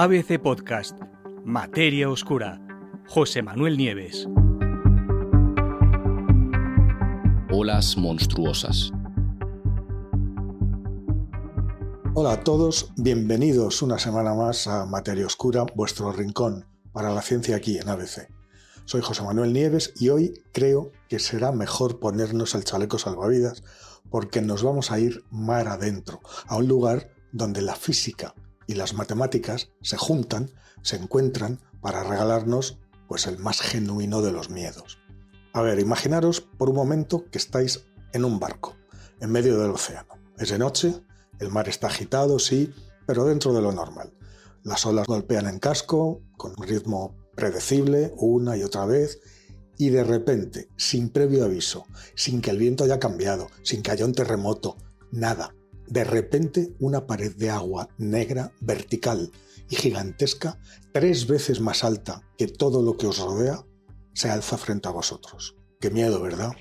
ABC Podcast, Materia Oscura, José Manuel Nieves. Olas monstruosas. Hola a todos, bienvenidos una semana más a Materia Oscura, vuestro rincón para la ciencia aquí en ABC. Soy José Manuel Nieves y hoy creo que será mejor ponernos el chaleco salvavidas porque nos vamos a ir mar adentro, a un lugar donde la física y las matemáticas se juntan, se encuentran para regalarnos pues el más genuino de los miedos. A ver, imaginaros por un momento que estáis en un barco, en medio del océano. Es de noche, el mar está agitado, sí, pero dentro de lo normal. Las olas golpean en casco, con un ritmo predecible, una y otra vez, y de repente, sin previo aviso, sin que el viento haya cambiado, sin que haya un terremoto, nada. De repente, una pared de agua negra, vertical y gigantesca, 3 veces más alta que todo lo que os rodea, se alza frente a vosotros. ¡Qué miedo!, ¿verdad?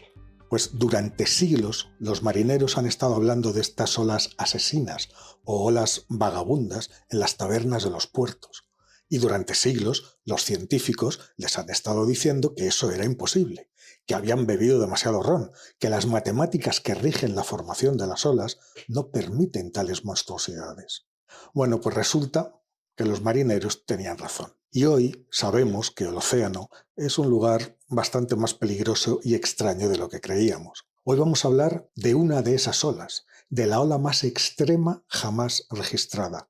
Pues durante siglos los marineros han estado hablando de estas olas asesinas o olas vagabundas en las tabernas de los puertos. Y durante siglos los científicos les han estado diciendo que eso era imposible, que habían bebido demasiado ron, que las matemáticas que rigen la formación de las olas no permiten tales monstruosidades. Bueno, pues resulta que los marineros tenían razón. Y hoy sabemos que el océano es un lugar bastante más peligroso y extraño de lo que creíamos. Hoy vamos a hablar de una de esas olas, de la ola más extrema jamás registrada.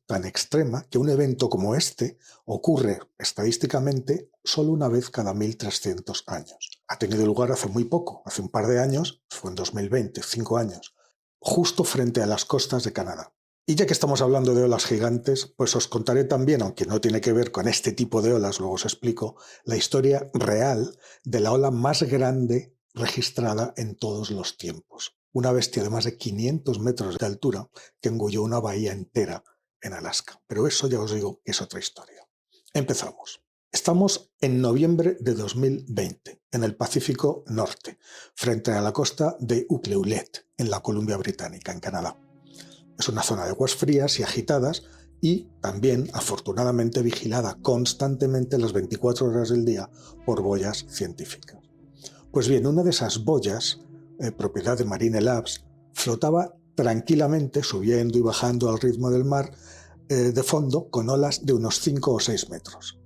Tan extrema, que un evento como este ocurre estadísticamente solo una vez cada 1300 años. Ha tenido lugar hace muy poco, hace un par de años, fue en 2020, 5 años, justo frente a las costas de Canadá. Y ya que estamos hablando de olas gigantes, pues os contaré también, aunque no tiene que ver con este tipo de olas, luego os explico, la historia real de la ola más grande registrada en todos los tiempos. Una bestia de más de 500 metros de altura que engulló una bahía entera en Alaska. Pero eso ya os digo que es otra historia. Empezamos. Estamos en noviembre de 2020, en el Pacífico Norte, frente a la costa de Ucluelet, en la Columbia Británica, en Canadá. Es una zona de aguas frías y agitadas y también, afortunadamente, vigilada constantemente las 24 horas del día por boyas científicas. Pues bien, una de esas boyas, propiedad de Marine Labs, flotaba tranquilamente, subiendo y bajando al ritmo del mar, de fondo, con olas de unos 5 o 6 metros.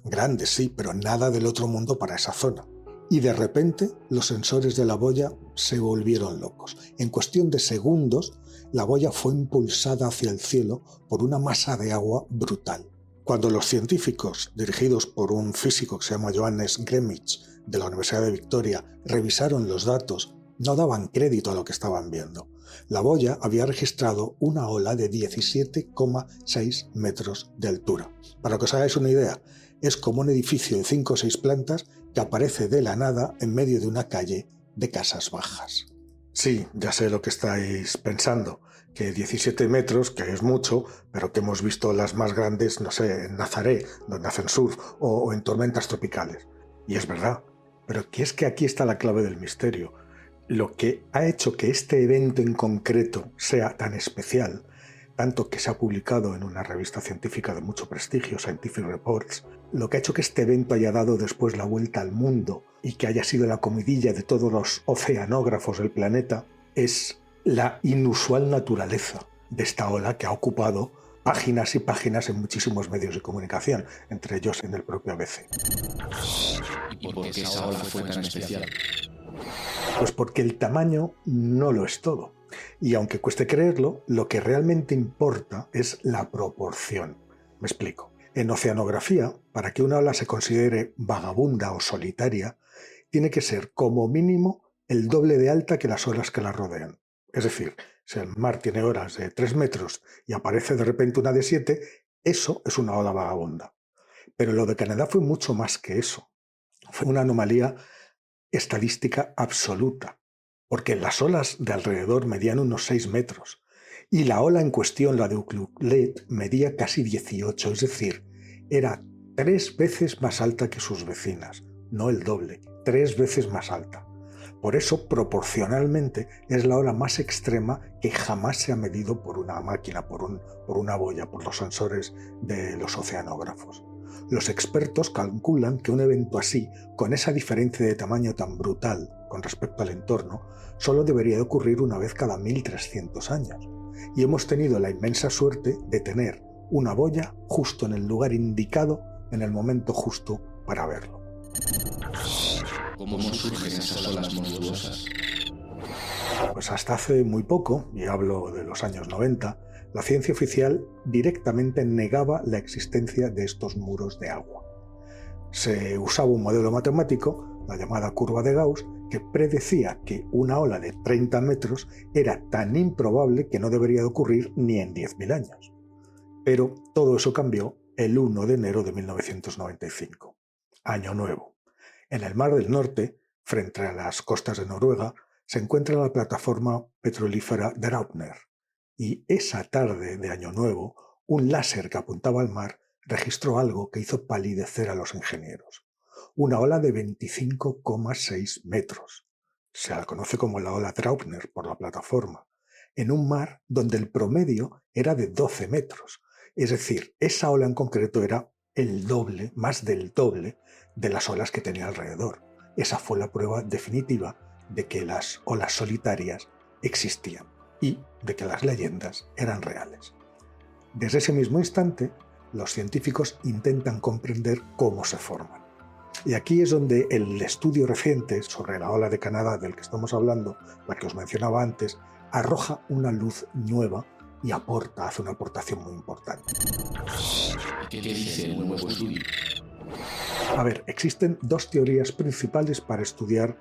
Grandes, sí, pero nada del otro mundo para esa zona. Y de repente, los sensores de la boya se volvieron locos. En cuestión de segundos, la boya fue impulsada hacia el cielo por una masa de agua brutal. Cuando los científicos, dirigidos por un físico que se llama Johannes Gremich, de la Universidad de Victoria, revisaron los datos, no daban crédito a lo que estaban viendo. La boya había registrado una ola de 17,6 metros de altura. Para que os hagáis una idea, es como un edificio de 5 o 6 plantas que aparece de la nada en medio de una calle de casas bajas. Sí, ya sé lo que estáis pensando, que 17 metros, que es mucho, pero que hemos visto las más grandes, no sé, en Nazaré, donde hacen surf, o en tormentas tropicales. Y es verdad, pero que es que aquí está la clave del misterio. Lo que ha hecho que este evento en concreto sea tan especial, tanto que se ha publicado en una revista científica de mucho prestigio, Scientific Reports, lo que ha hecho que este evento haya dado después la vuelta al mundo y que haya sido la comidilla de todos los oceanógrafos del planeta, es la inusual naturaleza de esta ola que ha ocupado páginas y páginas en muchísimos medios de comunicación, entre ellos en el propio ABC. ¿Y por qué esa ola fue tan especial? Pues porque el tamaño no lo es todo. Y aunque cueste creerlo, lo que realmente importa es la proporción. Me explico. En oceanografía, para que una ola se considere vagabunda o solitaria, tiene que ser como mínimo el doble de alta que las olas que la rodean. Es decir, si el mar tiene olas de 3 metros y aparece de repente una de 7, eso es una ola vagabunda. Pero lo de Canadá fue mucho más que eso. Fue una anomalía estadística absoluta, porque las olas de alrededor medían unos 6 metros y la ola en cuestión, la de Ucluelet, medía casi 18, es decir, era 3 veces más alta que sus vecinas, no el doble, 3 veces más alta. Por eso, proporcionalmente, es la ola más extrema que jamás se ha medido por una máquina, por una boya, por los sensores de los oceanógrafos. Los expertos calculan que un evento así, con esa diferencia de tamaño tan brutal con respecto al entorno, solo debería de ocurrir una vez cada 1300 años. Y hemos tenido la inmensa suerte de tener una boya justo en el lugar indicado, en el momento justo para verlo. ¿Cómo surgen esas olas monstruosas? Pues hasta hace muy poco, y hablo de los años 90, la ciencia oficial directamente negaba la existencia de estos muros de agua. Se usaba un modelo matemático, la llamada curva de Gauss, que predecía que una ola de 30 metros era tan improbable que no debería de ocurrir ni en 10.000 años. Pero todo eso cambió el 1 de enero de 1995, año nuevo. En el Mar del Norte, frente a las costas de Noruega, se encuentra la plataforma petrolífera Draupner, y esa tarde de Año Nuevo, un láser que apuntaba al mar registró algo que hizo palidecer a los ingenieros. Una ola de 25,6 metros. Se la conoce como la ola Draupner por la plataforma, en un mar donde el promedio era de 12 metros. Es decir, esa ola en concreto era el doble, más del doble, de las olas que tenía alrededor. Esa fue la prueba definitiva de que las olas solitarias existían y de que las leyendas eran reales. Desde ese mismo instante, los científicos intentan comprender cómo se forman. Y aquí es donde el estudio reciente sobre la ola de Canadá del que estamos hablando, la que os mencionaba antes, arroja una luz nueva y hace una aportación muy importante. ¿Qué dice el nuevo estudio? A ver, existen dos teorías principales para estudiar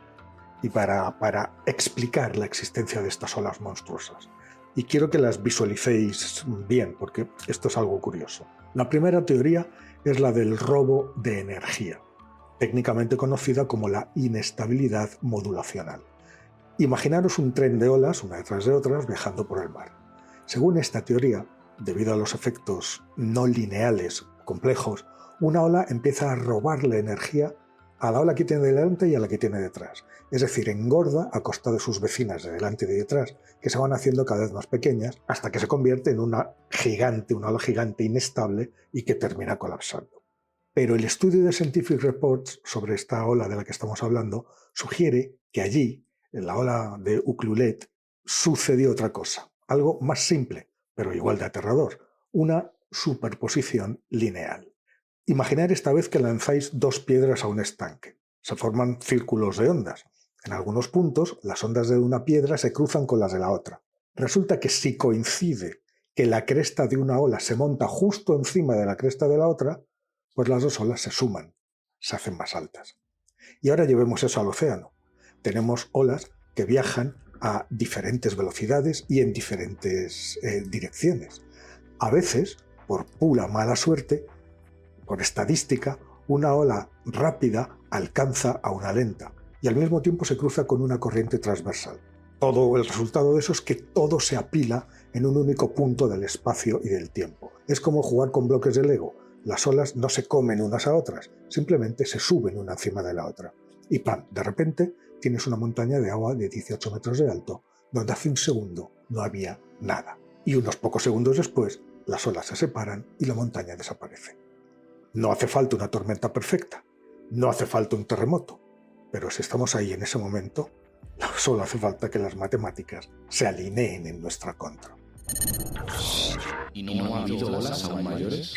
y para explicar la existencia de estas olas monstruosas. Y quiero que las visualicéis bien, porque esto es algo curioso. La primera teoría es la del robo de energía, técnicamente conocida como la inestabilidad modulacional. Imaginaros un tren de olas, una detrás de otras, viajando por el mar. Según esta teoría, debido a los efectos no lineales complejos, una ola empieza a robarle energía a la ola que tiene delante y a la que tiene detrás. Es decir, engorda a costa de sus vecinas de delante y de detrás, que se van haciendo cada vez más pequeñas hasta que se convierte en una ola gigante inestable y que termina colapsando. Pero el estudio de Scientific Reports sobre esta ola de la que estamos hablando sugiere que allí, en la ola de Ucluelet, sucedió otra cosa, algo más simple, pero igual de aterrador, una superposición lineal. Imaginad esta vez que lanzáis dos piedras a un estanque. Se forman círculos de ondas. En algunos puntos, las ondas de una piedra se cruzan con las de la otra. Resulta que si coincide que la cresta de una ola se monta justo encima de la cresta de la otra, pues las dos olas se suman, se hacen más altas. Y ahora llevemos eso al océano. Tenemos olas que viajan a diferentes velocidades y en diferentes direcciones. A veces, por pura mala suerte, por estadística, una ola rápida alcanza a una lenta y al mismo tiempo se cruza con una corriente transversal. El resultado de eso es que todo se apila en un único punto del espacio y del tiempo. Es como jugar con bloques de Lego. Las olas no se comen unas a otras, simplemente se suben una encima de la otra. Y ¡pam! De repente tienes una montaña de agua de 18 metros de alto, donde hace un segundo no había nada. Y unos pocos segundos después, las olas se separan y la montaña desaparece. No hace falta una tormenta perfecta, no hace falta un terremoto, pero si estamos ahí en ese momento, solo hace falta que las matemáticas se alineen en nuestra contra. ¿Y no ha habido olas aún mayores?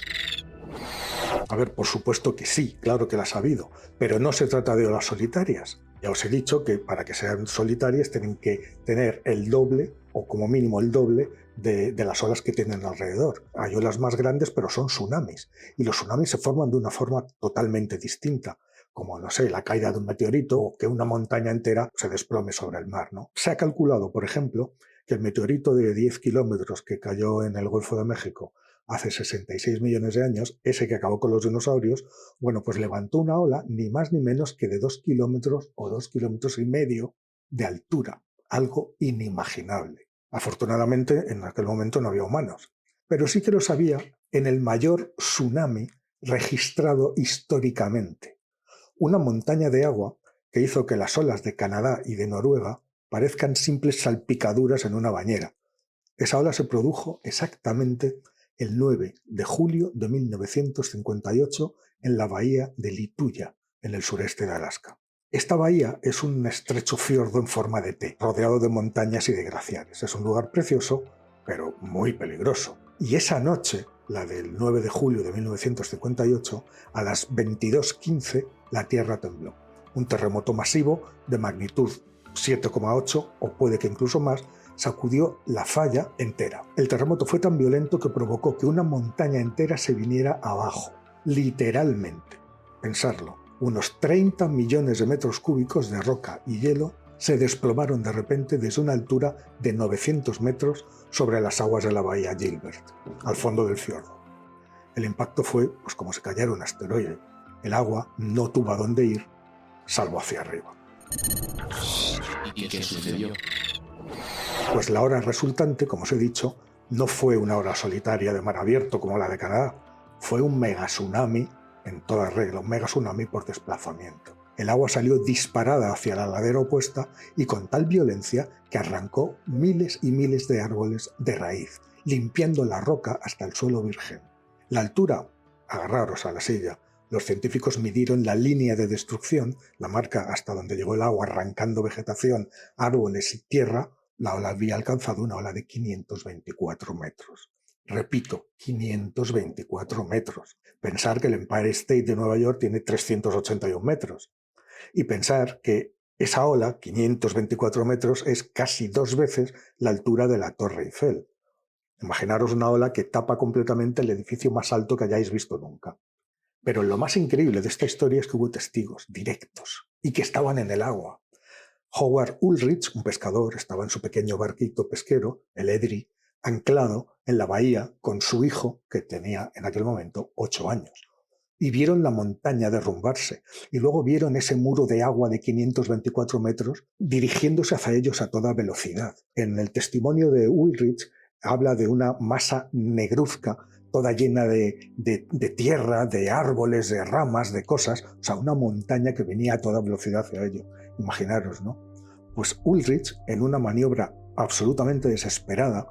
A ver, por supuesto que sí, claro que las ha habido, pero no se trata de olas solitarias. Ya os he dicho que para que sean solitarias tienen que tener el doble, o como mínimo el doble, de las olas que tienen alrededor. Hay olas más grandes, pero son tsunamis, y los tsunamis se forman de una forma totalmente distinta, como, no sé, la caída de un meteorito o que una montaña entera se desplome sobre el mar, ¿no? Se ha calculado, por ejemplo, que el meteorito de 10 kilómetros que cayó en el Golfo de México hace 66 millones de años, ese que acabó con los dinosaurios, bueno, pues levantó una ola ni más ni menos que de 2 kilómetros o 2,5 kilómetros de altura, algo inimaginable. Afortunadamente, en aquel momento no había humanos, pero sí que lo sabía en el mayor tsunami registrado históricamente. Una montaña de agua que hizo que las olas de Canadá y de Noruega parezcan simples salpicaduras en una bañera. Esa ola se produjo exactamente el 9 de julio de 1958 en la bahía de Lituya, en el sureste de Alaska. Esta bahía es un estrecho fiordo en forma de T, rodeado de montañas y de glaciares. Es un lugar precioso, pero muy peligroso. Y esa noche, la del 9 de julio de 1958, a las 22:15, la Tierra tembló. Un terremoto masivo de magnitud 7,8 o puede que incluso más, sacudió la falla entera. El terremoto fue tan violento que provocó que una montaña entera se viniera abajo, literalmente. Pensarlo, unos 30 millones de metros cúbicos de roca y hielo se desplomaron de repente desde una altura de 900 metros sobre las aguas de la bahía Gilbert, al fondo del fiordo. El impacto fue pues como si cayera un asteroide. El agua no tuvo a dónde ir, salvo hacia arriba. ¿Y qué sucedió? Pues la ola resultante, como os he dicho, no fue una ola solitaria de mar abierto como la de Canadá, fue un megatsunami en toda regla, un megatsunami por desplazamiento. El agua salió disparada hacia la ladera opuesta y con tal violencia que arrancó miles y miles de árboles de raíz, limpiando la roca hasta el suelo virgen. La altura, agarraros a la silla, los científicos midieron la línea de destrucción, la marca hasta donde llegó el agua arrancando vegetación, árboles y tierra. La ola había alcanzado una ola de 524 metros. Repito, 524 metros. Pensar que el Empire State de Nueva York tiene 381 metros. Y pensar que esa ola, 524 metros, es casi 2 veces la altura de la Torre Eiffel. Imaginaros una ola que tapa completamente el edificio más alto que hayáis visto nunca. Pero lo más increíble de esta historia es que hubo testigos directos y que estaban en el agua. Howard Ulrich, un pescador, estaba en su pequeño barquito pesquero, el Edry, anclado en la bahía con su hijo, que tenía en aquel momento 8 años. Y vieron la montaña derrumbarse, y luego vieron ese muro de agua de 524 metros dirigiéndose hacia ellos a toda velocidad. En el testimonio de Ulrich habla de una masa negruzca, toda llena de tierra, de árboles, de ramas, de cosas, o sea, una montaña que venía a toda velocidad hacia ellos. Imaginaros, ¿no? Pues Ulrich, en una maniobra absolutamente desesperada,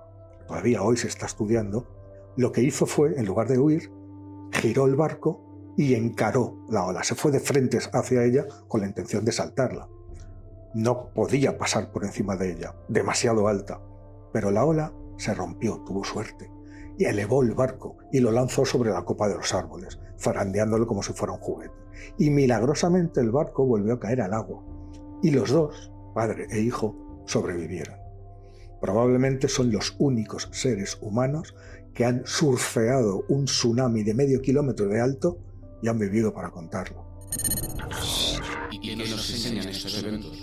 todavía hoy se está estudiando, lo que hizo fue, en lugar de huir, giró el barco y encaró la ola. Se fue de frente hacia ella con la intención de saltarla. No podía pasar por encima de ella, demasiado alta, pero la ola se rompió, tuvo suerte, y elevó el barco y lo lanzó sobre la copa de los árboles, zarandeándolo como si fuera un juguete. Y milagrosamente el barco volvió a caer al agua. Y los dos, padre e hijo, sobrevivieron. Probablemente son los únicos seres humanos que han surfeado un tsunami de medio kilómetro de alto y han vivido para contarlo. ¿Y qué nos enseñan estos eventos?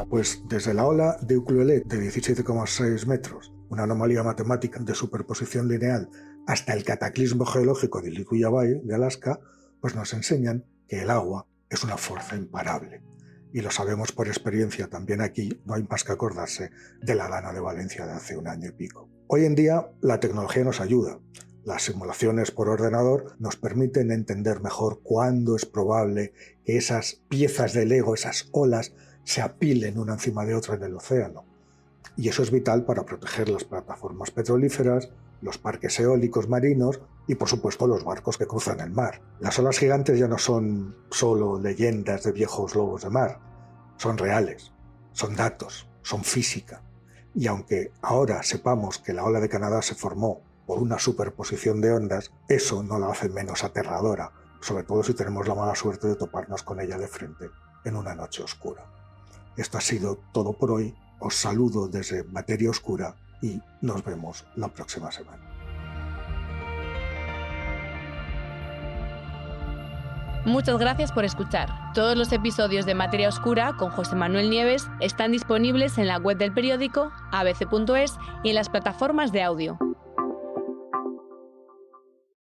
Pues desde la ola de Ucluelet de 17,6 metros, una anomalía matemática de superposición lineal, hasta el cataclismo geológico de Lituya Bay de Alaska, pues nos enseñan que el agua es una fuerza imparable. Y lo sabemos por experiencia también aquí, no hay más que acordarse de la Dana de Valencia de hace 1 año y pico. Hoy en día la tecnología nos ayuda. Las simulaciones por ordenador nos permiten entender mejor cuándo es probable que esas piezas de Lego, esas olas, se apilen una encima de otra en el océano. Y eso es vital para proteger las plataformas petrolíferas, los parques eólicos marinos y, por supuesto, los barcos que cruzan el mar. Las olas gigantes ya no son solo leyendas de viejos lobos de mar, son reales, son datos, son física. Y aunque ahora sepamos que la ola de Canadá se formó por una superposición de ondas, eso no la hace menos aterradora, sobre todo si tenemos la mala suerte de toparnos con ella de frente en una noche oscura. Esto ha sido todo por hoy. Os saludo desde Materia Oscura y nos vemos la próxima semana. Muchas gracias por escuchar. Todos los episodios de Materia Oscura con José Manuel Nieves están disponibles en la web del periódico, abc.es y en las plataformas de audio.